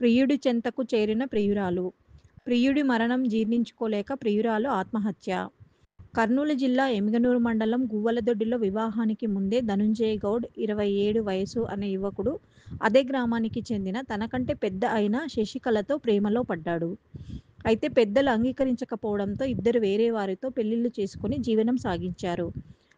ప్రియుడి చెంతకు చేరిన ప్రియురాలు. ప్రియుడి మరణం జీర్ణించుకోలేక ప్రియురాలు ఆత్మహత్య. కర్నూలు జిల్లా ఎమిగనూరు మండలం గువ్వలదొడ్డిలో వివాహానికి ముందే ధనుంజయ గౌడ్ 27 వయసు అనే యువకుడు అదే గ్రామానికి చెందిన తనకంటే పెద్ద అయిన శశికళతో ప్రేమలో పడ్డాడు. అయితే పెద్దలు అంగీకరించకపోవడంతో ఇద్దరు వేరే వారితో పెళ్లిళ్లు చేసుకుని జీవనం సాగించారు.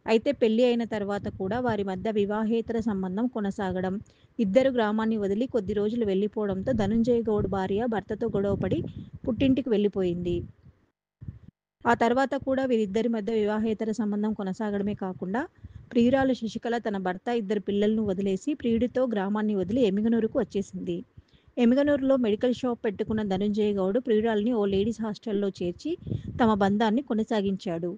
అయితే పెళ్లి అయిన తర్వాత కూడా వారి మధ్య వివాహేతర సంబంధం కొనసాగడం, ఇద్దరు గ్రామాన్ని వదిలి కొద్ది రోజులు వెళ్లిపోవడంతో ధనుంజయ గౌడ్ భార్య భర్తతో గొడవపడి పుట్టింటికి వెళ్లిపోయింది. ఆ తర్వాత కూడా వీరిద్దరి మధ్య వివాహేతర సంబంధం కొనసాగడమే కాకుండా ప్రియురాలు శశికళ తన భర్త, ఇద్దరు పిల్లలను వదిలేసి ప్రియుడితో గ్రామాన్ని వదిలి ఎమిగనూరుకు వచ్చేసింది. ఎమిగనూరులో మెడికల్ షాప్ పెట్టుకున్న ధనుంజయ గౌడ్ ప్రియురాలిని ఓ లేడీస్ హాస్టల్లో చేర్చి తమ బంధాన్ని కొనసాగించాడు.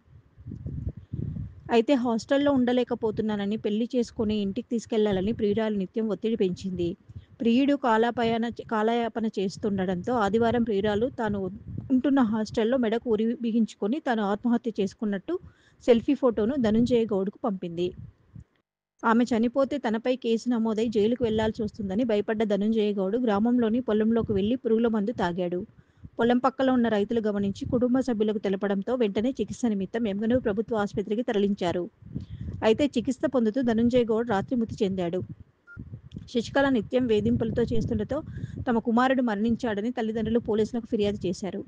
అయితే హాస్టల్లో ఉండలేకపోతున్నానని, పెళ్లి చేసుకుని ఇంటికి తీసుకెళ్లాలని ప్రియురాలు నిత్యం ఒత్తిడి పెంచింది. ప్రియుడు కాలయాపన చేస్తుండడంతో ఆదివారం ప్రియురాలు తాను ఉంటున్న హాస్టల్లో మెడకు ఉరి బిగించుకొని తాను ఆత్మహత్య చేసుకున్నట్టు సెల్ఫీ ఫోటోను ధనుంజయ గౌడ్‌కు పంపింది. ఆమె చనిపోతే తనపై కేసు నమోదై జైలుకు వెళ్లాల్సి వస్తుందని భయపడ్డ ధనుంజయ గౌడ్ గ్రామంలోని పొలంలోకి వెళ్లి పురుగుల మందు తాగాడు. పొలం పక్కలో ఉన్న రైతులు గమనించి కుటుంబ సభ్యులకు తెలపడంతో వెంటనే చికిత్స నిమిత్తం ఎమ్గనూరు ప్రభుత్వ ఆసుపత్రికి తరలించారు. అయితే చికిత్స పొందుతూ ధనుంజయ గౌడ్ రాత్రి మృతి చెందాడు. శశికళ నిత్యం వేధింపులతో చేస్తుండటంతో తమ కుమారుడు మరణించాడని తల్లిదండ్రులు పోలీసులకు ఫిర్యాదు చేశారు.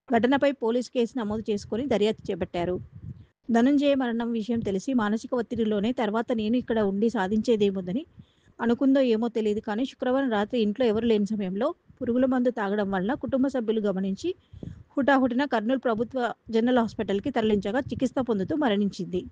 ఘటనపై పోలీసు కేసు నమోదు చేసుకొని దర్యాప్తు చేపట్టారు. ధనుంజయ మరణం విషయం తెలిసి మానసిక ఒత్తిడిలోనే తర్వాత నేను ఇక్కడ ఉండి సాధించేదేముందని అనుకుందో ఏమో తెలియదు కానీ శుక్రవారం రాత్రి ఇంట్లో ఎవరూ లేని సమయంలో పురుగుల మందు తాగడం వల్ల కుటుంబ సభ్యులు గమనించి హుటాహుటిన కర్నూలు ప్రభుత్వ జనరల్ హాస్పిటల్‌కి తరలించగా చికిత్స పొందుతూ మరణించింది.